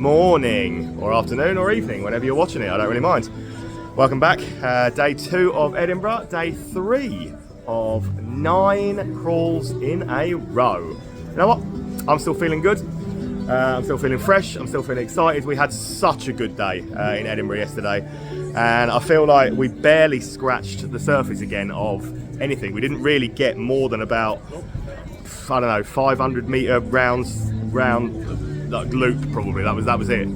morning or afternoon or evening, whenever you're watching it, I don't really mind. Welcome back. Day 2 of Edinburgh, day 3 of 9 crawls in a row. You know what? I'm still feeling good. I'm still feeling fresh. I'm still feeling excited. We had such a good day in Edinburgh yesterday, and I feel like we barely scratched the surface again of anything. We didn't really get more than about, I don't know, 500 metre round like loop probably. That was it.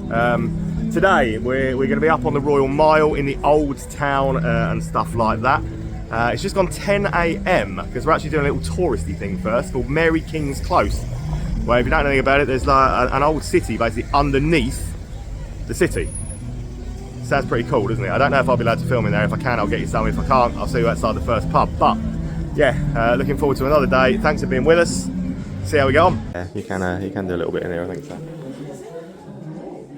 Today we're going to be up on the Royal Mile in the old town and stuff like that. It's just gone 10 AM because we're actually doing a little touristy thing first called Mary King's Close. Well, if you don't know anything about it, there's like an old city basically underneath the city. Sounds pretty cool, doesn't it? I don't know if I'll be allowed to film in there. If I can, I'll get you some. If I can't, I'll see you outside the first pub. But yeah, looking forward to another day. Thanks for being with us. See how we go on. Yeah, you can do a little bit in here, I think so.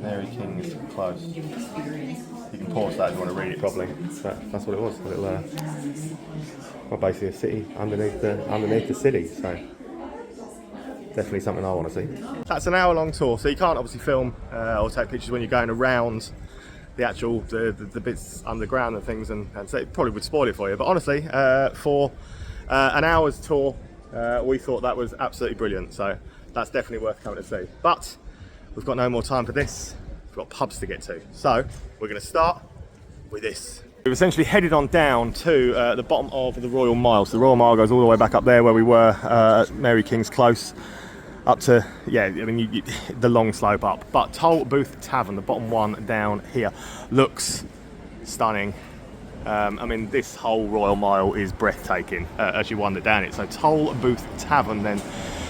Mary King's Close. You can pause that if you want to read it properly. So that's what it was. A little, well, basically a city underneath the city. So definitely something I want to see. That's an hour-long tour, so you can't obviously film or take pictures when you're going around the actual the bits underground and things, and so it probably would spoil it for you. But honestly, for an hour's tour, we thought that was absolutely brilliant. So that's definitely worth coming to see. But we've got no more time for this. We've got pubs to get to. So we're going to start with this. We've essentially headed on down to the bottom of the Royal Mile. So the Royal Mile goes all the way back up there where we were at Mary King's Close. Up to, yeah, I mean, the long slope up. But Tollbooth Tavern, the bottom one down here, looks stunning. I mean, this whole Royal Mile is breathtaking as you wander down it. So Tollbooth Tavern then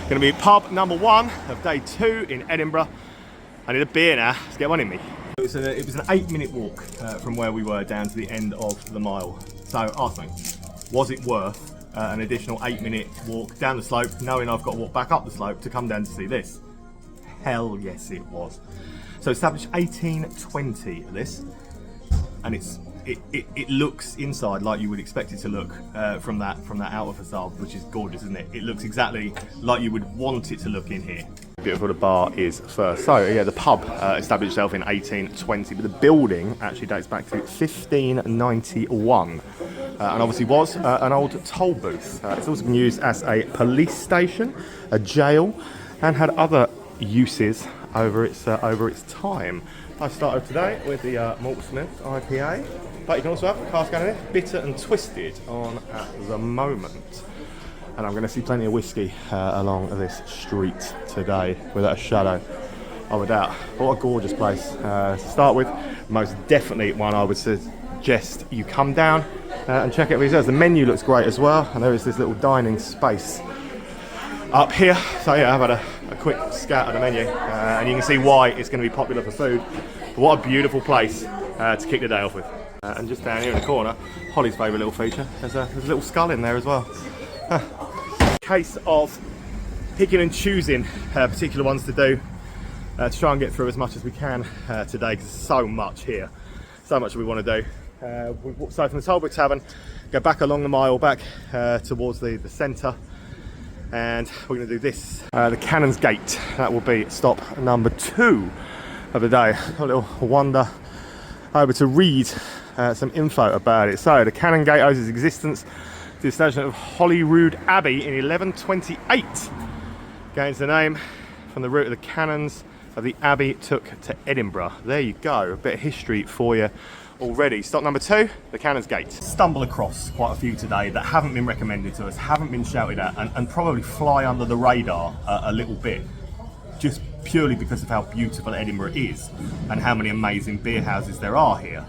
going to be pub number 1 of day 2 in Edinburgh. I need a beer now. Let's get one in me. It was an 8-minute walk from where we were down to the end of the mile. So ask me, was it worth an additional 8-minute walk down the slope, knowing I've got to walk back up the slope to come down to see this? Hell yes it was. So established 1820 this, and it looks inside like you would expect it to look from that outer facade, which is gorgeous, isn't it? It looks exactly like you would want it to look in here. Beautiful the bar is first. So yeah, the pub established itself in 1820, but the building actually dates back to 1591. And obviously was an old toll booth. It's also been used as a police station, a jail, and had other uses over its time. I started today with the Maltsmith IPA, but you can also have a cask in it, bitter and twisted on at the moment. And I'm going to see plenty of whiskey along this street today, without a shadow of a doubt. What a gorgeous place to start with. Most definitely one I would suggest you come down and check it for yourselves. The menu looks great as well, and there is this little dining space up here. So yeah, I've had a quick scout at the menu, and you can see why it's going to be popular for food. But what a beautiful place to kick the day off with. And just down here in the corner, Holly's favourite little feature, there's a little skull in there as well. Case of picking and choosing particular ones to do to try and get through as much as we can today, because there's so much here, so much we want to do. So from the Tollbooth Tavern, go back along the mile, back towards the centre, and we're going to do this. The Canons Gait, that will be stop number 2 of the day. A little wander over to read some info about it. So the Canon Gate owes its existence to the establishment of Holyrood Abbey in 1128. Gains the name from the route of the canons of the abbey took to Edinburgh. There you go, a bit of history for you already. Stop number 2, the Canons Gate. Stumble across quite a few today that haven't been recommended to us, haven't been shouted at, and probably fly under the radar a little bit, just purely because of how beautiful Edinburgh is and how many amazing beer houses there are here.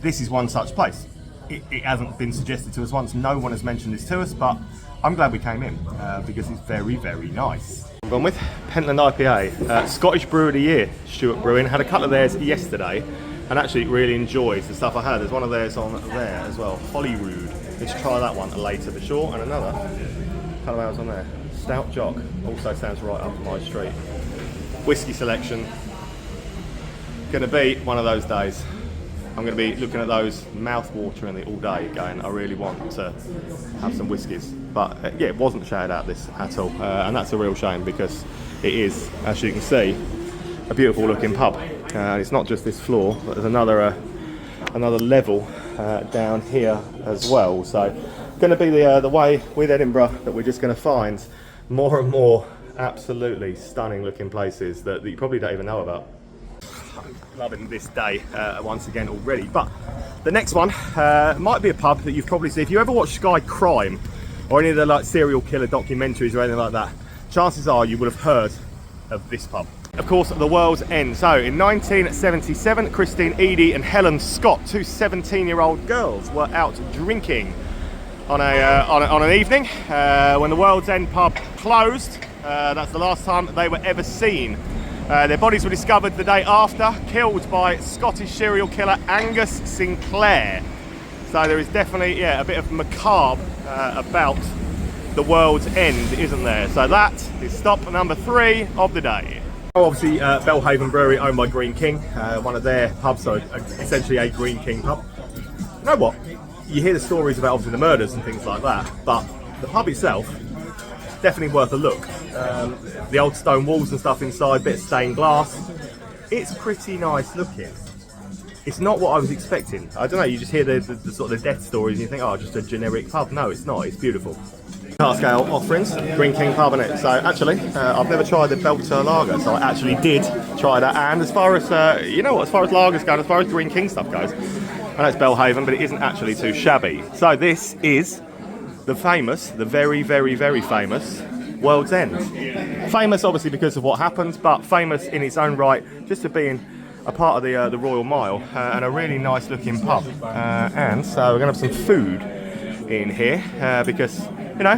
This is one such place. It hasn't been suggested to us once, no one has mentioned this to us, but I'm glad we came in because it's very, very nice. I'm going with Pentland IPA, Scottish Brew of the Year, Stuart Brewing. Had a couple of theirs yesterday and actually really enjoys the stuff I had. There's one of theirs on there as well, Holyrood. Let's try that one later for sure, and another couple of hours on there. Stout Jock, also sounds right up my street. Whiskey selection, gonna be one of those days. I'm going to be looking at those mouth-wateringly all day going, I really want to have some whiskies. But yeah, it wasn't shouted out this at all, and that's a real shame because it is, as you can see, a beautiful looking pub. It's not just this floor, but there's another level down here as well. So going to be the way with Edinburgh that we're just going to find more and more absolutely stunning looking places that you probably don't even know about. I'm loving this day once again already, but the next one might be a pub that you've probably seen. If you ever watch Sky Crime or any of the like serial killer documentaries or anything like that, chances are you would have heard of this pub. Of course, the World's End. So in 1977, Christine Eady and Helen Scott, two 17-year-old girls, were out drinking on an evening when the World's End pub closed. That's the last time they were ever seen. Their bodies were discovered the day after, killed by Scottish serial killer Angus Sinclair. So there is definitely, yeah, a bit of macabre about the World's End, isn't there? So that is stop number 3 of the day. Obviously, Belhaven Brewery, owned by Green King, one of their pubs, so essentially a Green King pub. You know what? You hear the stories about obviously the murders and things like that, but the pub itself, definitely worth a look. The old stone walls and stuff inside, bit of stained glass. It's pretty nice looking. It's not what I was expecting. I don't know, you just hear the sort of the death stories and you think, oh, just a generic pub. No, it's not, it's beautiful. Cask ale offerings, Green King pub in it. So actually, I've never tried the Belter lager, so I actually did try that. And as far as, you know what, as far as lagers go, as far as Green King stuff goes, I know it's Belhaven, but it isn't actually too shabby. So this is the famous, the very, very, very famous World's End. Famous obviously because of what happened, but famous in its own right, just for being a part of the Royal Mile and a really nice looking pub. And so we're going to have some food in here because, you know,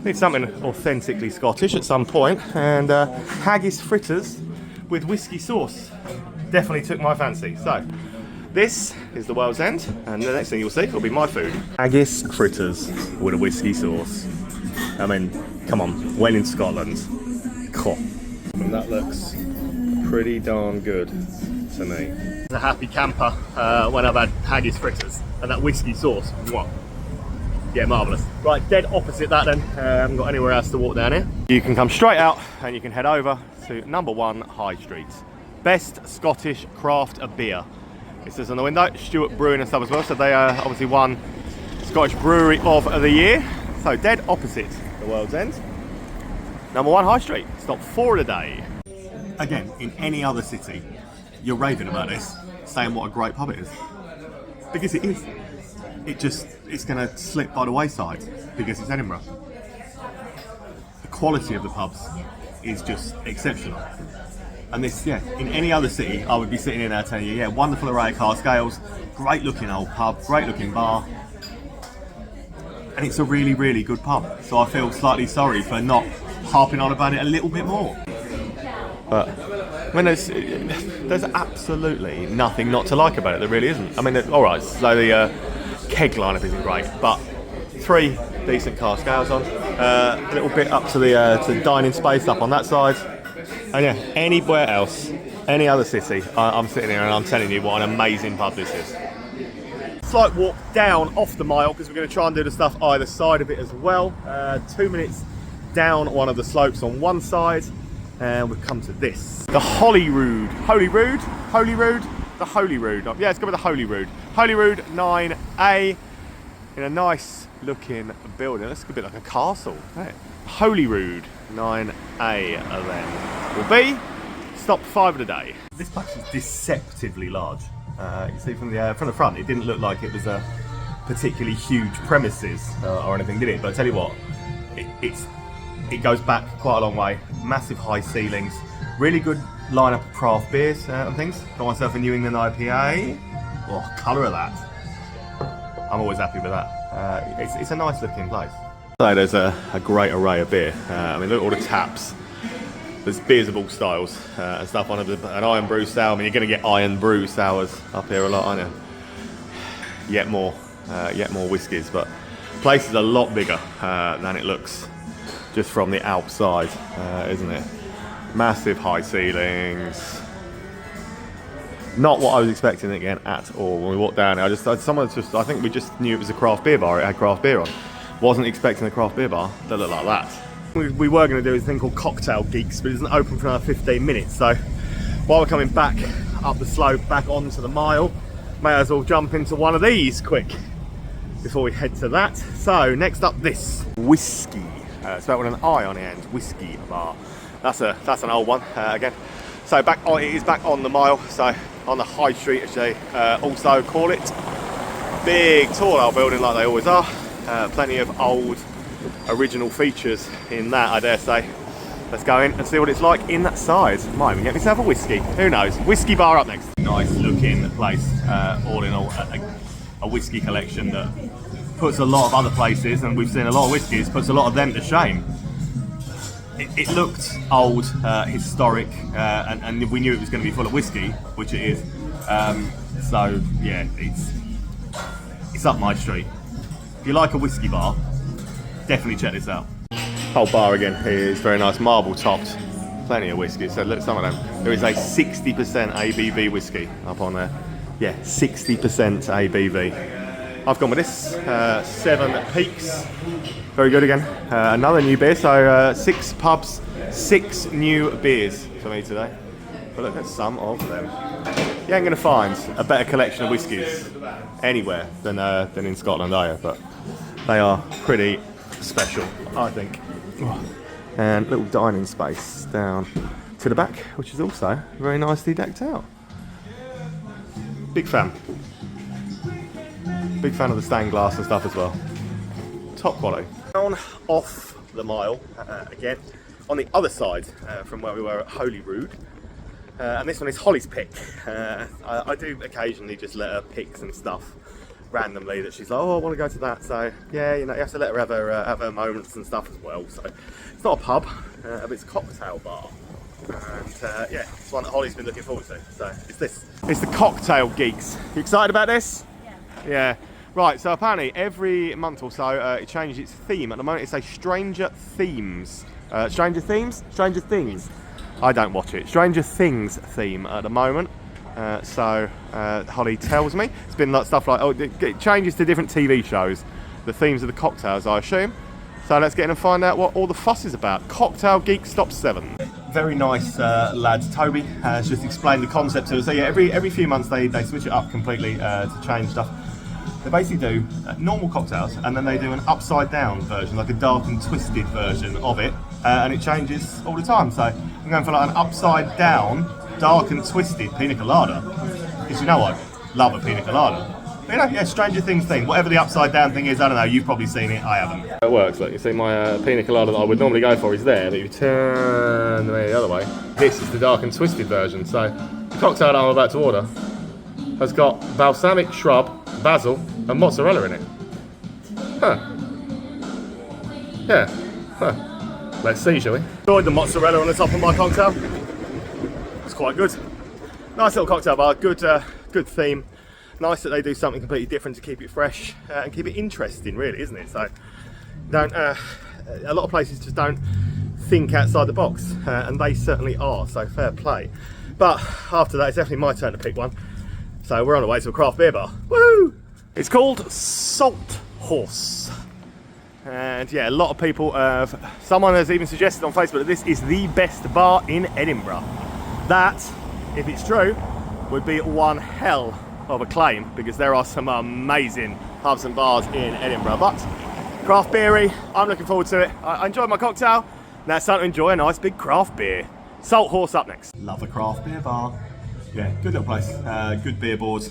need something authentically Scottish at some point. And haggis fritters with whiskey sauce definitely took my fancy. So this is the World's End, and the next thing you'll see will be my food. Haggis fritters with a whiskey sauce. I mean, come on, when in Scotland? Cool. And that looks pretty darn good to me. It's a happy camper when I've had haggis fritters and that whiskey sauce. Mwah. Yeah, marvellous. Right, dead opposite that then. I haven't got anywhere else to walk down here. You can come straight out and you can head over to number 1 High Street. Best Scottish craft beer. It says on the window, Stewart Brewing and stuff as well, so they obviously won Scottish Brewery of the Year. So dead opposite the World's End. Number 1 High Street, stop 4 of the day. Again, in any other city, you're raving about this, saying what a great pub it is. Because it is. It's going to slip by the wayside because it's Edinburgh. The quality of the pubs is just exceptional. And this, yeah, in any other city, I would be sitting in there telling you, yeah, wonderful array of cask ales, great looking old pub, great looking bar. And it's a really, really good pub. So I feel slightly sorry for not harping on about it a little bit more. But I mean, there's absolutely nothing not to like about it. There really isn't. I mean, all right. So the keg lineup isn't great, but 3 decent cask ales on. A little bit up to the dining space up on that side. And yeah, anywhere else, any other city, I'm sitting here and I'm telling you what an amazing pub this is. Slight walk down off the mile because we're going to try and do the stuff either side of it as well. 2 minutes down one of the slopes on one side, and we've come to this. The Holyrood. Holyrood? Holyrood? The Holyrood. Yeah, it's going to be the Holyrood. Holyrood 9A in a nice looking building. Looks a bit like a castle, isn't it? Holyrood 9A then will be stop 5 of the day. This place is deceptively large. You see from the front, it didn't look like it was a particularly huge premises or anything, did it? But I tell you what, it goes back quite a long way. Massive high ceilings, really good lineup of craft beers and things. Got myself a New England IPA. Oh, colour of that! I'm always happy with that. It's a nice looking place. So there's a great array of beer. I mean, look at all the taps. There's beers of all styles and stuff on it. An iron brew sour. I mean, you're going to get iron brew sours up here a lot, aren't you? Yet more whiskies. But the place is a lot bigger than it looks just from the outside, isn't it? Massive high ceilings. Not what I was expecting again at all when we walked down. I think we just knew it was a craft beer bar. It had craft beer on. Wasn't expecting a craft beer bar that looked like that. We were going to do a thing called Cocktail Geeks, but it isn't open for another 15 minutes, so while we're coming back up the slope, back onto the mile, may as well jump into one of these quick before we head to that. So next up, this whiskey. Spelled with an I on the end, whiskey bar. That's an old one again. So it is back on the mile, so on the high street as they also call it. Big tall old building like they always are. Plenty of old original features in that, I dare say. Let's go in and see what it's like inside. Might even get myself a whiskey, who knows. Whiskey bar up next. Nice looking place, all in all, a whiskey collection that puts a lot of other places, and we've seen a lot of whiskies, puts a lot of them to shame. It looked old, historic, and we knew it was going to be full of whiskey, which it is. So yeah, it's up my street. If you like a whiskey bar, definitely check this out. Whole bar again is very nice, marble topped, plenty of whiskey. So look, some of them. There is a 60% ABV whiskey up on there. Yeah, 60% ABV. I've gone with this, 7 Peaks. Very good again. Another new beer, so 6 pubs, 6 new beers for me today. But look at some of them. You ain't gonna find a better collection of whiskies anywhere than in Scotland, are you? But they are pretty special, I think. And little dining space down to the back, which is also very nicely decked out. Big fan. Big fan of the stained glass and stuff as well. Top quality. Down off the mile again, on the other side from where we were at Holyrood. And this one is Holly's pick. I do occasionally just let her pick some stuff randomly that she's like, oh, I want to go to that. So yeah, you know, you have to let her have her moments and stuff as well. So it's not a pub, but it's a cocktail bar. And yeah, it's one that Holly's been looking forward to. So it's this. It's the Cocktail Geeks. You excited about this? Yeah. Yeah. Right, so apparently every month or so it changes its theme. At the moment it's a Stranger Themes. Stranger Themes? Stranger Things. I don't watch it. Stranger Things theme at the moment. So Holly tells me. It's been like stuff like, oh, it changes to different TV shows. The themes of the cocktails, I assume. So let's get in and find out what all the fuss is about. Cocktail Geek Stop 7. Very nice lads. Toby has just explained the concept to us. So yeah, every few months they switch it up completely to change stuff. They basically do normal cocktails, and then they do an upside down version, like a dark and twisted version of it, and it changes all the time. So I'm going for like an upside down, dark and twisted pina colada, because you know I love a pina colada. But, you know, yeah, Stranger Things thing, whatever the upside down thing is, I don't know, you've probably seen it, I haven't. It works, look, you see my pina colada that I would normally go for is there, but you turn the other way. This is the dark and twisted version, so the cocktail that I'm about to order has got balsamic shrub, basil and mozzarella in it. Huh. Yeah. Huh. Let's see, shall we? Enjoyed the mozzarella on the top of my cocktail. It's quite good. Nice little cocktail bar, good theme. Nice that they do something completely different to keep it fresh and keep it interesting, really, isn't it? So, a lot of places just don't think outside the box, and they certainly are, so fair play. But after that, it's definitely my turn to pick one. So we're on the way to a craft beer bar. Woo! It's called Salt Horse. And yeah, a lot of people, someone has even suggested on Facebook that this is the best bar in Edinburgh. That, if it's true, would be one hell of a claim, because there are some amazing pubs and bars in Edinburgh. But craft beery, I'm looking forward to it. I enjoyed my cocktail. Now it's time to enjoy a nice big craft beer. Salt Horse up next. Love a craft beer bar. Yeah, good little place, good beer board.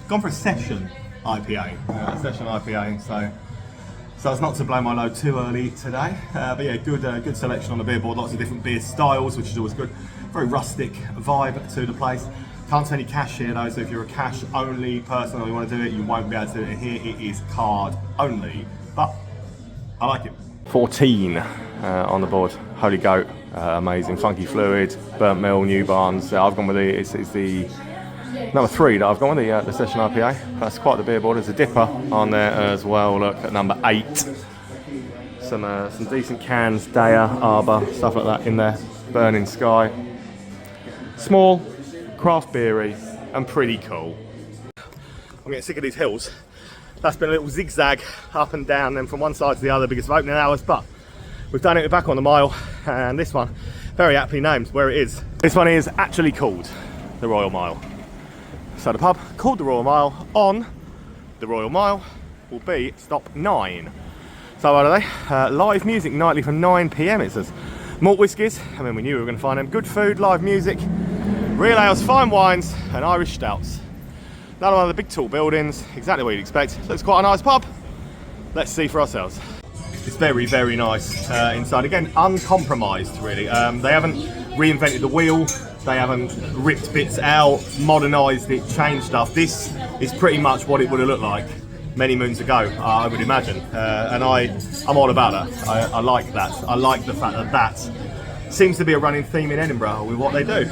Gone for a session IPA, so it's not to blow my load too early today. But yeah, good selection on the beer board, lots of different beer styles, which is always good. Very rustic vibe to the place. Can't take any cash here though, so if you're a cash only person or you want to do it, you won't be able to do it here. It is card only, but I like it. 14 on the board, Holy Goat. Amazing, funky fluid, burnt mill, New Barns. I've gone with it's the number 3 that I've gone with, the session IPA. That's quite the beer board. There's a dipper on there as well. Look at number 8. Some decent cans, Daya, Arbor, stuff like that in there. Burning Sky. Small, craft beery, and pretty cool. I'm getting sick of these hills. That's been a little zigzag up and down, then from one side to the other because of opening hours, but we've done it, we're back on the mile, and this one very aptly named where it is. This one is actually called the Royal Mile. So the pub called the Royal Mile on the Royal Mile will be stop 9. So what are they? Live music nightly from 9 PM it says. Malt whiskies, I mean we knew we were going to find them. Good food, live music, real ales, fine wines and Irish stouts. Another one of the big tall buildings, exactly what you'd expect. Looks quite a nice pub. Let's see for ourselves. It's very, very nice inside. Again, uncompromised really. They haven't reinvented the wheel. They haven't ripped bits out, modernised it, changed stuff. This is pretty much what it would have looked like many moons ago, I would imagine. And I'm all about that. I like that. I like the fact that that seems to be a running theme in Edinburgh with what they do.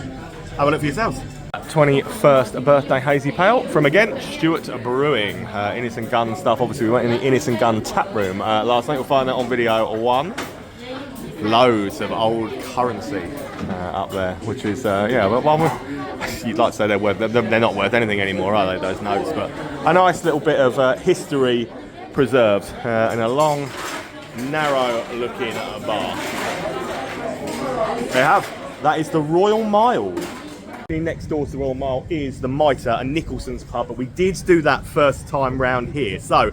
Have a look for yourselves. 21st birthday hazy pale from again Stuart Brewing. Innocent Gun stuff. Obviously we went in the Innocent Gun tap room last night. You'll find that on video 1. Loads of old currency up there, which is yeah, well, you'd like to say they're not worth anything anymore, are they, those notes? But a nice little bit of history preserved in a long, narrow looking bar. They have. That is the Royal Mile. Next door to the Royal Mile is the Mitre and Nicholson's pub, but we did do that first time round here. So,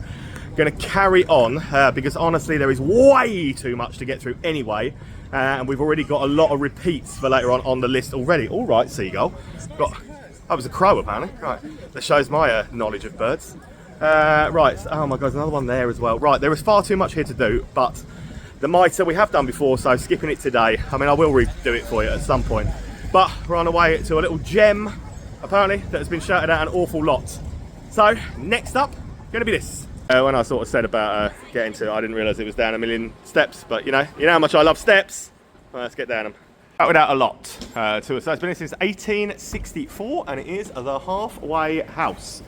going to carry on because honestly there is way too much to get through anyway, and we've already got a lot of repeats for later on the list already. All right, seagull. That was a crow apparently. Right, that shows my knowledge of birds. Right, oh my God, there's another one there as well. Right, there is far too much here to do, but the Mitre we have done before, so skipping it today. I mean, I will redo it for you at some point. But we're on our way to a little gem, apparently, that has been shouted at an awful lot. So, next up, going to be this. When I sort of said about getting to it, I didn't realise it was down a million steps, but you know how much I love steps. Well, let's get down them. Shouted out a lot to us. So it's been since 1864, and it is the halfway house.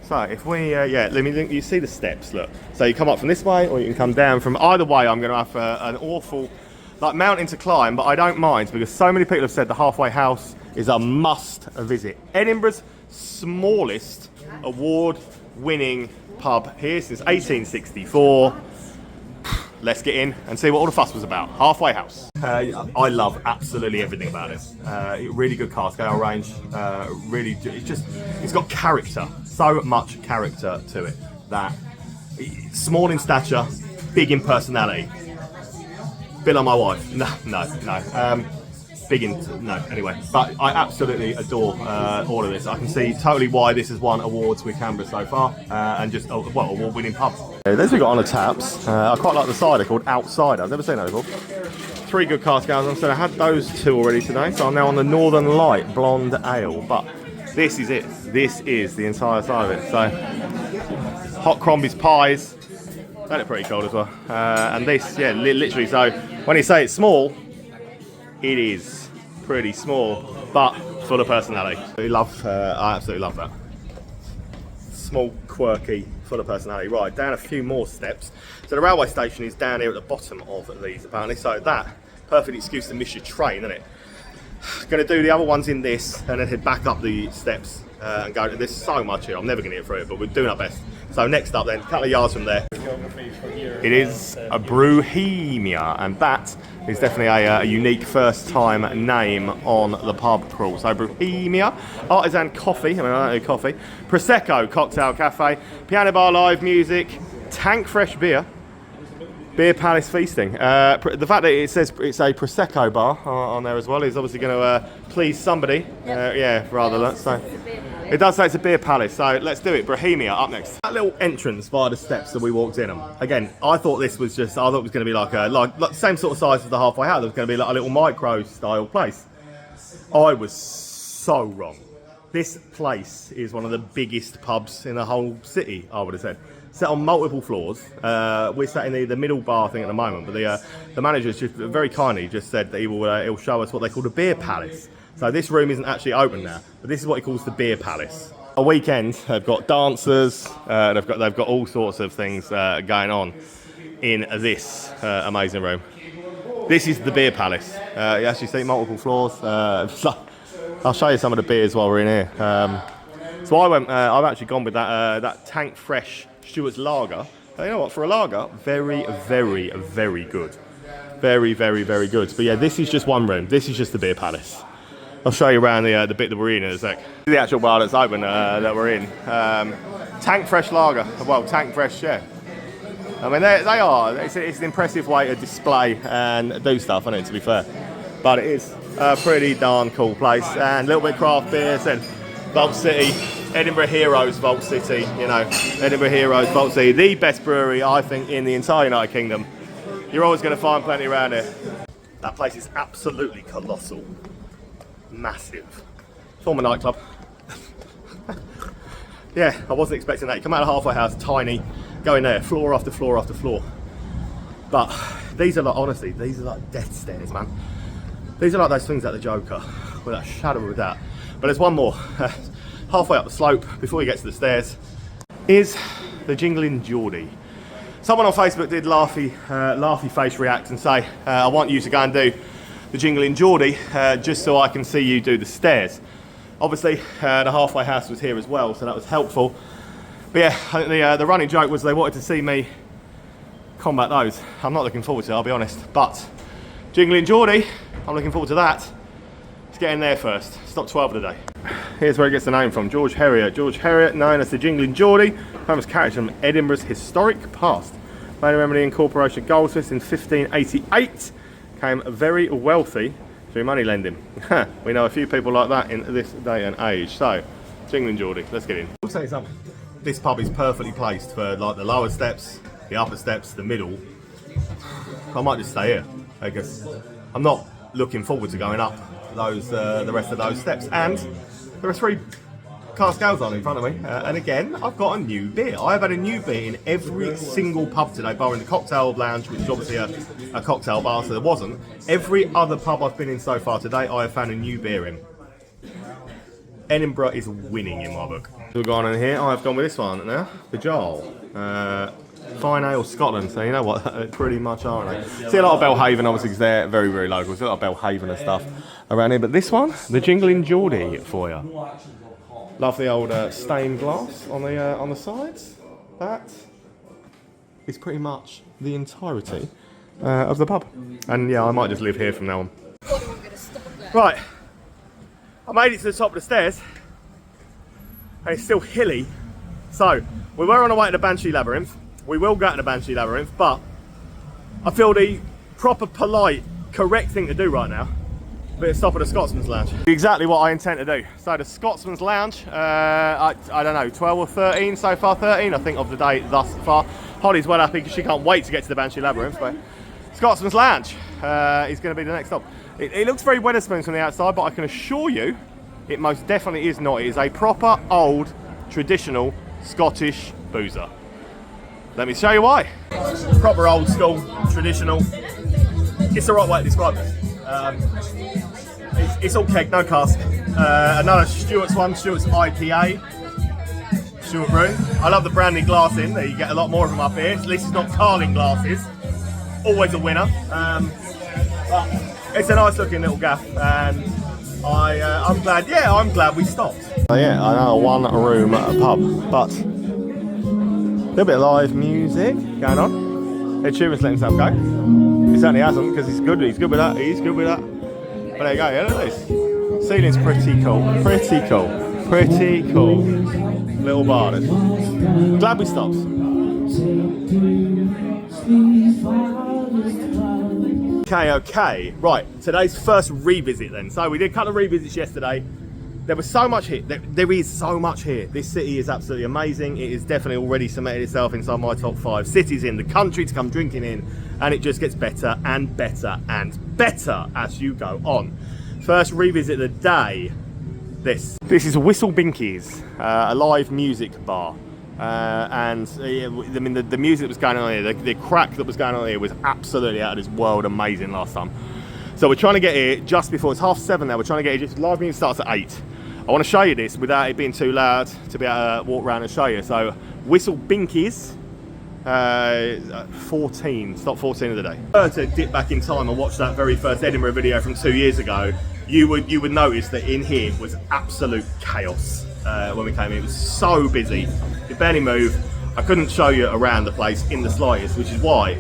So if we, yeah, let me think, you see the steps, look. So you come up from this way, or you can come down from either way. I'm going to have an awful mountain to climb, but I don't mind because so many people have said the halfway house is a must visit. Edinburgh's smallest award-winning pub here since 1864. Let's get in and see what all the fuss was about. Halfway house. I love absolutely everything about it. Really good cask ale range. Really, it's got character. So much character to it. That small in stature, big in personality. Bit like my wife. No. Big in, no, anyway. But I absolutely adore all of this. I can see totally why this has won awards with Canberra so far. And just, well, award-winning pubs. Those we got on the taps. I quite like the cider called Outsider. I've never seen that before. 3 good cask ales. I said I had those 2 already today. So I'm now on the Northern Light Blonde Ale. But this is it. This is the entire side of it. So, hot Crombie's pies. They look pretty cold as well. And this, yeah, literally, so when you say it's small, it is pretty small, but full of personality. I absolutely love that. Small, quirky, full of personality. Right, down a few more steps. So the railway station is down here at the bottom of these, apparently. So that, perfect excuse to miss your train, isn't it? Going to do the other ones in this, and then head back up the steps and go. There's so much here, I'm never going to get through it, but we're doing our best. So next up then, a couple of yards from there, it is a Brewhemia, and that is definitely a unique first-time name on the pub crawl. So Brewhemia, artisan coffee, I mean I don't know coffee, Prosecco cocktail cafe, piano bar, live music, tank fresh beer, beer palace feasting. The fact that it says it's a Prosecco bar on there as well is obviously going to please somebody. Yeah, rather so. It does say it's a beer palace, so let's do it. Brewhemia up next. That little entrance via the steps that we walked in on. Again, I thought this was just, I thought it was going to be like the same sort of size as the halfway house. It was going to be like a little micro style place. I was so wrong. This place is one of the biggest pubs in the whole city, I would have said. Set on multiple floors. We're sat in the middle bar thing at the moment, but the manager's just very kindly just said that he'll show us what they call the beer palace. So this room isn't actually open now, but this is what he calls the beer palace. A weekend, they've got dancers, they've got all sorts of things going on in this amazing room. This is the beer palace. You actually see multiple floors. I'll show you some of the beers while we're in here. So I've actually gone with that Tank Fresh Stewart's Lager. You know what? For a lager, very, very, very good. Very, very, very good. But yeah, this is just one room. This is just the beer palace. I'll show you around the bit that we're in a sec. This is the actual bar that's open that we're in. Tank Fresh Lager. Well, Tank Fresh, yeah. I mean, they are. It's an impressive way to display and do stuff, isn't it, to be fair. But it is a pretty darn cool place. And a little bit of craft beer. Said Vault City, Edinburgh Heroes, Vault City. You know, Edinburgh Heroes, Vault City. The best brewery, I think, in the entire United Kingdom. You're always going to find plenty around here. That place is absolutely colossal. Massive. Former nightclub. Yeah, I wasn't expecting that. You come out of halfway house, tiny, go in there, floor after floor after floor. But these are like, honestly, these are like death stairs, man. These are like those things at the Joker, without a shadow of a doubt. But there's one more. Halfway up the slope, before you get to the stairs, is the Jingling Geordie. Someone on Facebook did laughy face react and say, I want you to go and do the Jingling Geordie just so I can see you do the stairs. Obviously, the halfway house was here as well, so that was helpful. But yeah, I think the running joke was they wanted to see me combat those. I'm not looking forward to it, I'll be honest. But Jingling Geordie, I'm looking forward to that. Let's get in there first. Stop 12 of the day. Here's where it gets the name from. George Heriot. George Heriot, known as the Jingling Geordie, famous character from Edinburgh's historic past. Made a remedy incorporation of Goldsmiths in 1588. Became very wealthy through money lending. We know a few people like that in this day and age. So, Jingling Geordie, let's get in. I'll say something. This pub is perfectly placed for like the lower steps, the upper steps, the middle. I might just stay here because I'm not looking forward to going up those the rest of those steps. And there are 3 cask ales on in front of me, and again, I've got a new beer. I have had a new beer in every single pub today, barring the cocktail lounge, which is obviously a cocktail bar, so there wasn't. Every other pub I've been in so far today, I have found a new beer in. Edinburgh is winning in my book. So we've gone in here, I've gone with this one now, the Jarl. Fine Ale Scotland, so you know what, pretty much are they. See a lot of Belhaven, obviously, because they're very, very local. See a lot of Belhaven and stuff around here, but this one, the Jingling Geordie for you. Love the old stained glass on the sides. That is pretty much the entirety of the pub. And yeah, I might just live here from now on. Right, I made it to the top of the stairs, and it's still hilly. So, we were on our way to the Banshee Labyrinth. We will go to the Banshee Labyrinth, but I feel the proper, polite, correct thing to do right now is stop at the Scotsman's Lounge. Exactly what I intend to do. So the Scotsman's Lounge, I don't know, 12 or 13 so far, 13 I think of the day thus far. Holly's well happy because she can't wait to get to the Banshee Labyrinth, but Scotsman's Lounge is going to be the next stop. It looks very Wetherspoons from the outside, but I can assure you it most definitely is not. It is a proper, old, traditional Scottish boozer. Let me show you why. Proper old school, traditional. It's the right way to describe it. It's all keg, no cask. Another Stewart's one, Stewart's IPA. Stewart Brew. I love the branded glass in there. You get a lot more of them up here. At least it's not Carling glasses. Always a winner. But it's a nice looking little gaff, and I'm glad. Yeah, I'm glad we stopped. Oh yeah, I know, a one-room pub, but a little bit of live music going on. Ed Sheeran's letting himself go. He certainly hasn't, because he's good with that, he's good with that. But there you go, yeah, look at this. Ceiling's pretty cool, pretty cool, pretty cool. Little bar. Glad we stopped. Okay, right, today's first revisit then. So we did a couple of revisits yesterday. There was so much here. There is so much here. This city is absolutely amazing. It is definitely already cemented itself inside my top 5 cities in the country to come drinking in, and it just gets better and better and better as you go on. First revisit of the day. This is Whistle Binkies, a live music bar. And I mean, the music that was going on here, the crack that was going on here was absolutely out of this world amazing last time. So we're trying to get here just before, it's 7:30 now, we're trying to get here, just live music starts at 8. I want to show you this without it being too loud to be able to walk around and show you. So Whistle Binkies, 14, stop 14 of the day. If I were to dip back in time and watch that very first Edinburgh video from 2 years ago, you would notice that in here was absolute chaos when we came in. It was so busy, you could barely move. I couldn't show you around the place in the slightest, which is why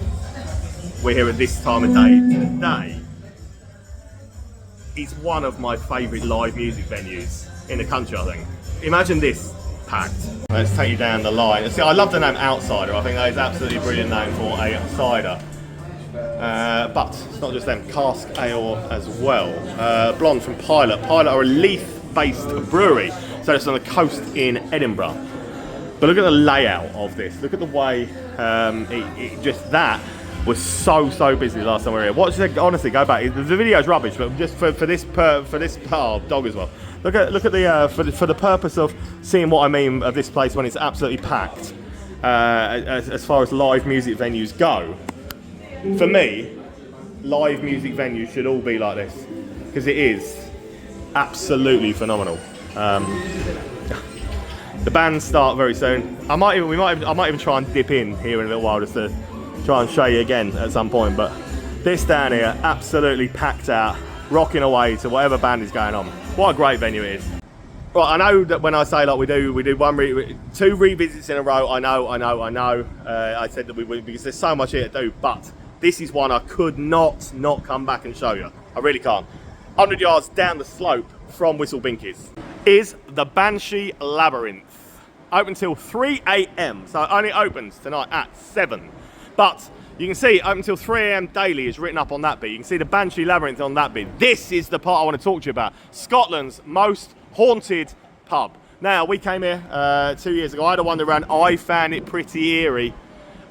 we're here at this time of day. Today is one of my favourite live music venues in the country, I think. Imagine this packed. Let's take you down the line. See, I love the name Outsider. I think that is absolutely a brilliant name for a cider. But it's not just them, cask ale as well. Blonde from Pilot. Pilot are a Leith-based brewery, so it's on the coast in Edinburgh. But look at the layout of this. Look at the way just that was so busy last time we were here. Watch it, honestly, go back. The video's rubbish, but just for this part, dog as well. Look at the for the purpose of seeing what I mean of this place when it's absolutely packed. As far as live music venues go. For me, live music venues should all be like this because it is absolutely phenomenal. The bands start very soon. I might even try and dip in here in a little while just to try and show you again at some point. But this down here, absolutely packed out, rocking away to whatever band is going on. What a great venue it is. Right, I know that when I say like we do two revisits in a row. I know. I said that we would because there's so much here to do, but this is one I could not come back and show you. I really can't. 100 yards down the slope from Whistle Binkies is the Banshee Labyrinth. Open till 3 AM, so it only opens tonight at 7. But you can see open till 3 AM daily is written up on that bit. You can see the Banshee Labyrinth on that bit. This is the part I want to talk to you about. Scotland's most haunted pub. Now, we came here 2 years ago. I had a wander around. I found it pretty eerie.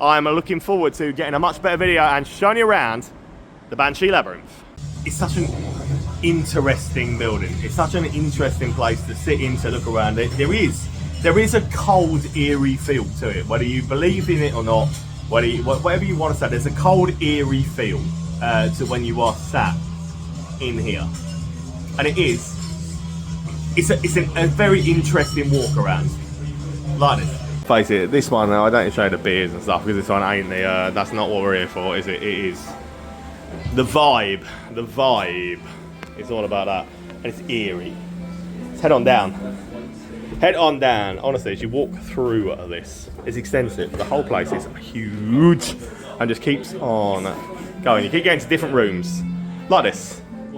I'm looking forward to getting a much better video and showing you around the Banshee Labyrinth. It's such an interesting building. It's such an interesting place to sit in, to look around. There is a cold, eerie feel to it. Whether you believe in it or not, whatever you want to say, there's a cold, eerie feel to when you are sat in here. And it's a very interesting walk around. Like this. Face it, this one, I don't show the beers and stuff because this one ain't that's not what we're here for, is it? It is the vibe. The vibe is all about that, and it's eerie. Let's head on down. Head on down. Honestly, as you walk through this, it's extensive. The whole place is huge and just keeps on going. You keep getting to different rooms like this. A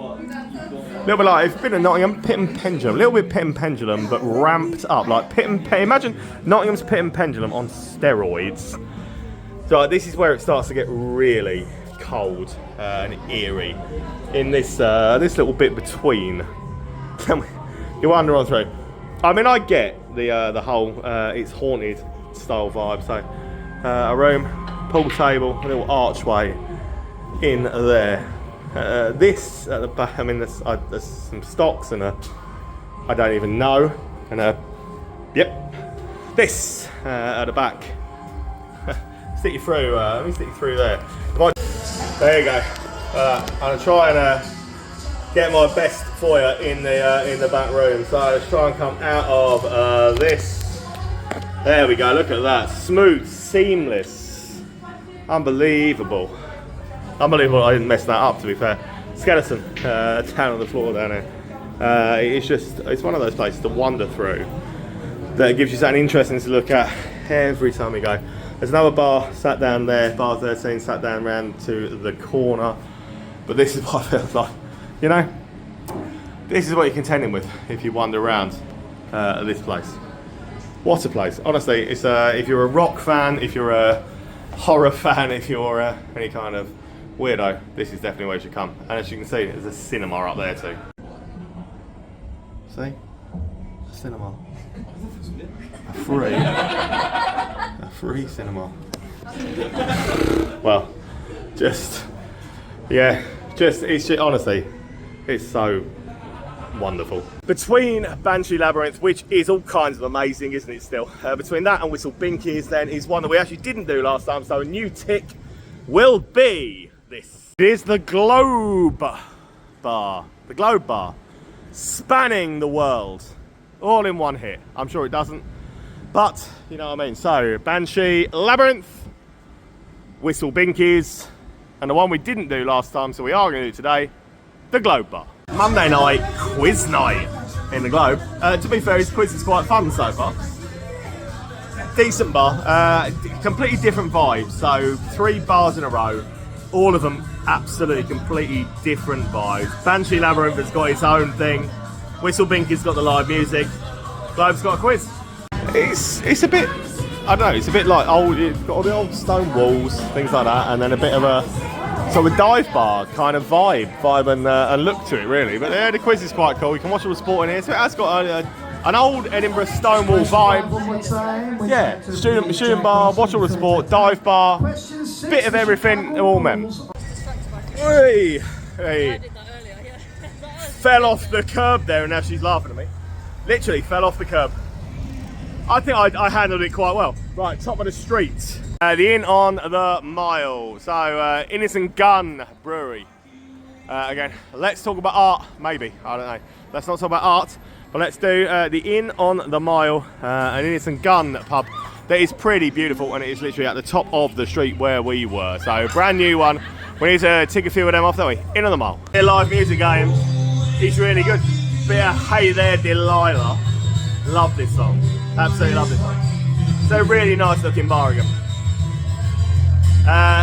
little bit like, it's been a Nottingham Pit and Pendulum, a little bit Pit and Pendulum, but ramped up, like imagine Nottingham's Pit and Pendulum on steroids. So this is where it starts to get really cold and eerie. In this little bit between, you wander on through. I mean, I get the whole it's haunted style vibe. So a room, pool table, a little archway in there. This at the back, I mean, there's some stocks and I don't even know, and yep, this at the back. Stick you through. Let me stick you through there. There you go. I'm gonna try and get my best for you in the back room. So let's try and come out of this. There we go. Look at that, smooth, seamless, unbelievable. Unbelievable, I didn't mess that up, to be fair. Skeleton down on the floor down there. It's one of those places to wander through that gives you something interesting to look at every time you go. There's another bar sat down there, bar 13, sat down round to the corner. But this is what I feel like, you know, this is what you're contending with if you wander around this place. What a place. Honestly, it's if you're a rock fan, if you're a horror fan, if you're any kind of weirdo, this is definitely where you should come. And as you can see, there's a cinema up there too. See? A cinema. A free cinema. Well, honestly, it's so wonderful. Between Banshee Labyrinth, which is all kinds of amazing, isn't it still? Between that and Whistle Binkies then is one that we actually didn't do last time, so a new tick will be this. It is the Globe Bar. The Globe Bar. Spanning the world. All in one hit. I'm sure it doesn't. But, you know what I mean. So, Banshee Labyrinth, Whistle Binkies, and the one we didn't do last time, so we are going to do today, the Globe Bar. Monday night, quiz night in the Globe. To be fair, his quiz is quite fun so far. Decent bar, completely different vibes. So 3 bars in a row, all of them absolutely completely different vibes. Banshee Labyrinth has got its own thing. Whistle Binkies got the live music. Globe's got a quiz. It's a bit, I don't know, it's a bit like old, it's got all the old stone walls, things like that, and then a bit of a sort of a dive bar kind of vibe and look to it really. But yeah, the quiz is quite cool. You can watch all the sport in here. So it has got an old Edinburgh Stonewall vibe. Yeah, student bar, watch all the sport, dive bar, bit of everything, all men. Hey, hey. Fell off the curb there and now she's laughing at me. Literally fell off the curb. I think I handled it quite well. Right, top of the street. The Inn on the Mile. So, Innocent Gun Brewery. Again, let's talk about art, maybe. I don't know. Let's not talk about art, but let's do the Inn on the Mile, an Innocent Gun pub that is pretty beautiful, and it is literally at the top of the street where we were. So, brand new one. We need to tick a few of them off, don't we? Inn on the Mile. Their live music game is really good. Bit of Hey There Delilah. Love this song. Absolutely love this song. It's a really nice looking bar again.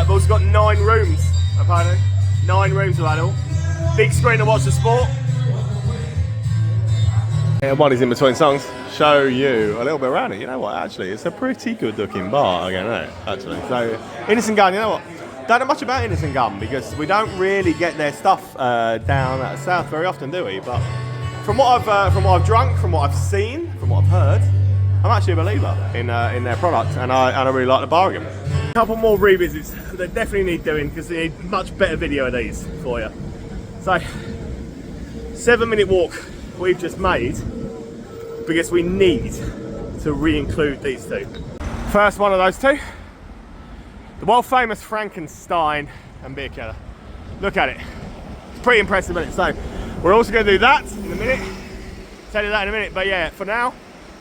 We've also got 9 rooms, apparently. 9 rooms available. Big screen to watch the sport. And one is in between songs. Show you a little bit around it. You know what, actually, it's a pretty good looking bar again, isn't it? Actually. So, Innocent Gun, you know what? Don't know much about Innocent Gun because we don't really get their stuff down at south very often, do we? But from what I've drunk, from what I've seen, from what I've heard, I'm actually a believer in their product, and I really like the bar again. A couple more revisits they definitely need doing because they need much better video of these for you. So, 7-minute walk we've just made because we need to re-include these two. First one of those two, the world famous Frankenstein and beer keller. Look at it. It's pretty impressive, isn't it? So we're also going to do that in a minute. Tell you that in a minute. But yeah, for now,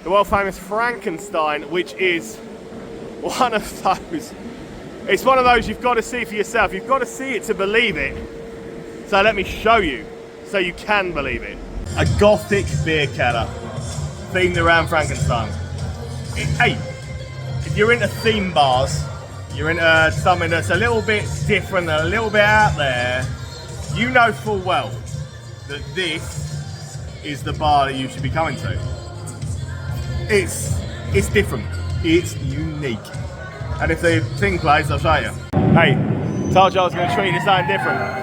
the world famous Frankenstein, which is one of those. It's one of those you've got to see for yourself. You've got to see it to believe it. So let me show you so you can believe it. A gothic beer keller themed around Frankenstein. Hey, if you're into theme bars, you're into something that's a little bit different, a little bit out there, you know full well that this is the bar that you should be coming to. It's different, it's unique. And if the thing plays, I'll show you. Hey, told you I was going to treat it something different.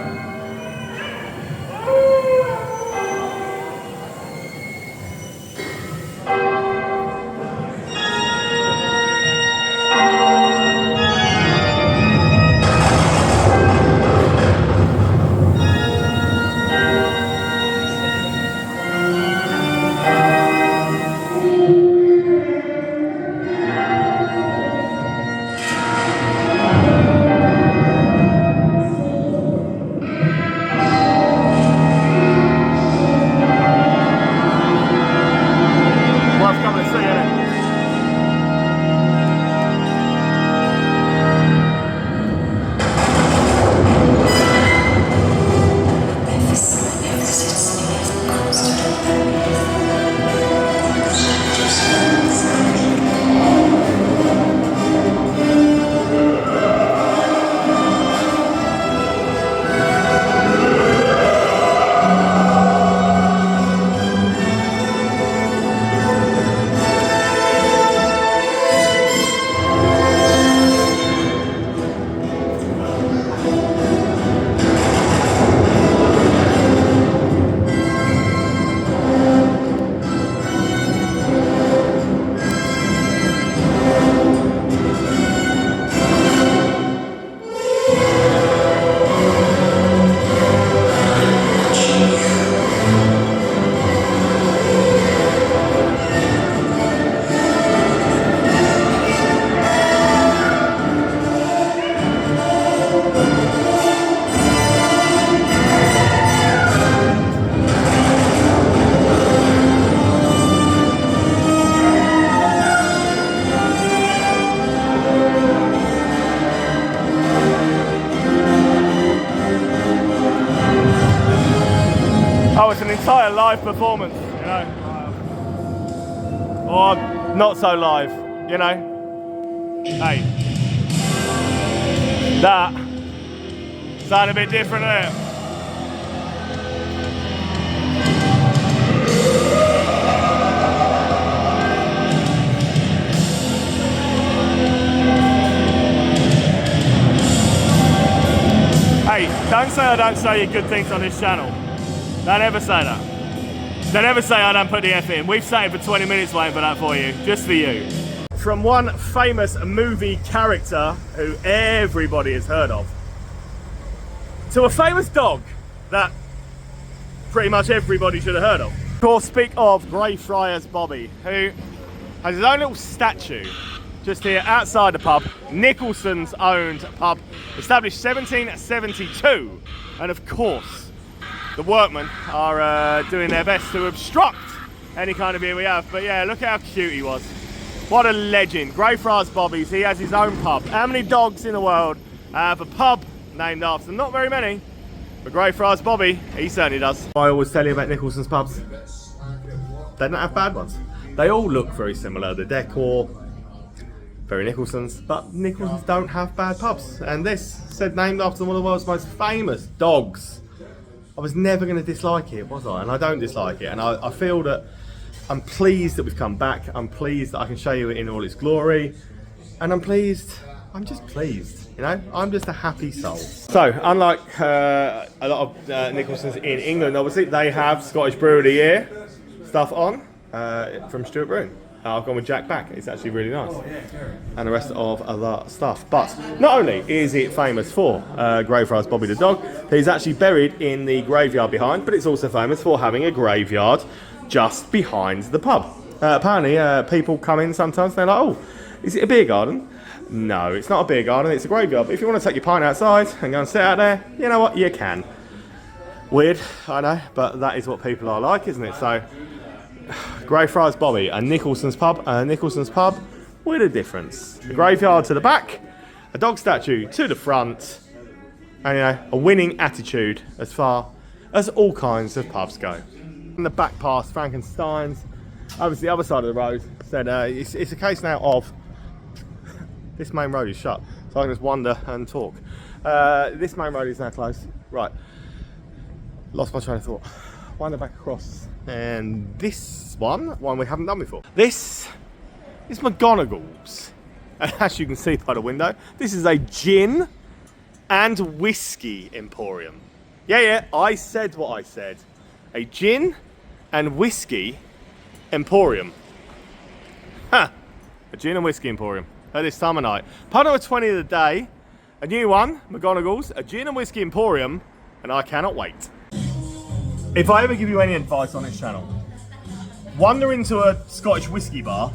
Entire live performance, you know, or not so live, you know. Hey, that Sound a bit different, isn't it? Hey, don't say I don't say you good things on this channel. Don't ever say that. Don't ever say I don't put the effort in. We've sat here for 20 minutes waiting for that for you, just for you. From one famous movie character who everybody has heard of, to a famous dog that pretty much everybody should have heard of. Of course, speak of Greyfriars Bobby, who has his own little statue just here outside the pub, Nicholson's owned pub, established 1772. And of course, the workmen are doing their best to obstruct any kind of beer we have. But yeah, look how cute he was. What a legend. Greyfriars Bobby's, he has his own pub. How many dogs in the world have a pub named after them? Not very many. But Greyfriars Bobby, he certainly does. I always tell you about Nicholson's pubs. They don't have bad ones. They all look very similar. The decor, very Nicholson's, but Nicholson's don't have bad pubs. And this said named after one of the world's most famous dogs. I was never going to dislike it, was I? And I don't dislike it. And I feel that I'm pleased that we've come back. I'm pleased that I can show you it in all its glory. And I'm just pleased, you know? I'm just a happy soul. So, unlike a lot of Nicholson's in England, obviously, they have Scottish Brew of the Year stuff on from Stuart Brewing. I've gone with Jack Back. It's actually really nice. And the rest of other stuff. But not only is it famous for Greyfriars Bobby the dog, he's actually buried in the graveyard behind, but it's also famous for having a graveyard just behind the pub. Apparently, people come in sometimes, they're like, oh, is it a beer garden? No, it's not a beer garden, it's a graveyard. But if you want to take your pint outside and go and sit out there, you know what, you can. Weird, I know, but that is what people are like, isn't it? So, Greyfriars Bobby, a Nicholson's pub with a difference. A graveyard to the back, a dog statue to the front, and you know, a winning attitude as far as all kinds of pubs go. In the back past Frankenstein's, over to the other side of the road, said it's a case now of this main road is shut, so I can just wander and talk. This main road is now closed. Right, lost my train of thought. Wander back across, and this one we haven't done before. This is McGonagall's. As you can see by the window, this is a gin and whiskey emporium. Yeah, I said what I said. A gin and whiskey emporium. A gin and whiskey emporium at this time of night. Pub number 20 of the day, a new one, McGonagall's, a gin and whiskey emporium, and I cannot wait. If I ever give you any advice on this channel, wander into a Scottish whiskey bar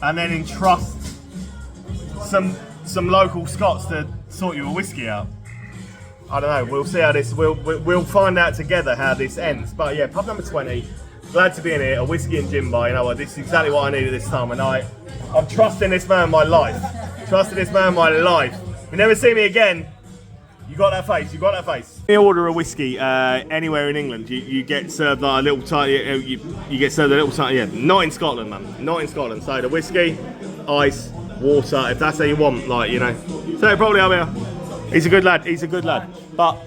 and then entrust some local Scots to sort you a whiskey out. I don't know, we'll see how this, we'll find out together how this ends. But yeah, pub number 20, glad to be in here, a whiskey and gin bar. You know what, this is exactly what I needed this time of night. I'm trusting this man my life. Trusting this man my life. If you never see me again, you got that face, you got that face. When you order a whiskey anywhere in England, you get served like a little tiny, you get served a little tiny, yeah, not in Scotland, man, not in Scotland. So the whiskey, ice, water, if that's how you want, like, you know. So probably up here. He's a good lad, but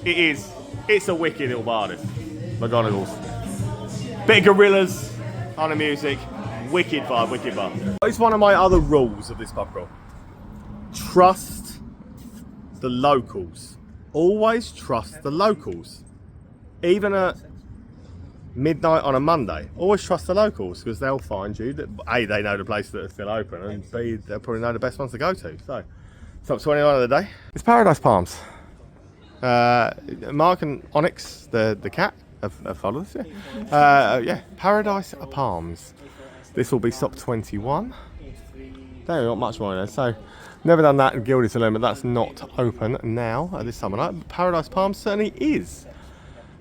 it's a wicked little bar, this, McGonagall's. Bit of gorillas on the music, wicked vibe, wicked bar. It's one of my other rules of this pub crawl. Trust the locals. Always trust the locals. Even at midnight on a Monday, always trust the locals, because they'll find you that A, they know the places that are still open, and B, they'll probably know the best ones to go to. So, top 21 of the day. It's Paradise Palms. Mark and Onyx, the cat, have followed us, yeah. Yeah, Paradise Palms. This will be stop 21. There, not much more in there. So, never done that in Geordie Saloon, but that's not open now at this time of night. But Paradise Palms certainly is.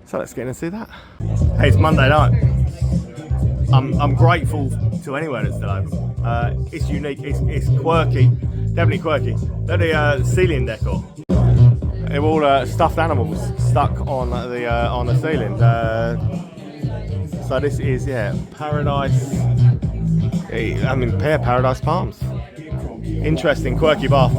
So let's get in and see that. Hey, it's Monday night. I'm grateful to anywhere that's still open. It's unique, it's quirky, definitely quirky. Look at the ceiling decor. They're all stuffed animals stuck on the ceiling. So this is, yeah, Paradise. I mean, Paradise Palms. Interesting, quirky bar.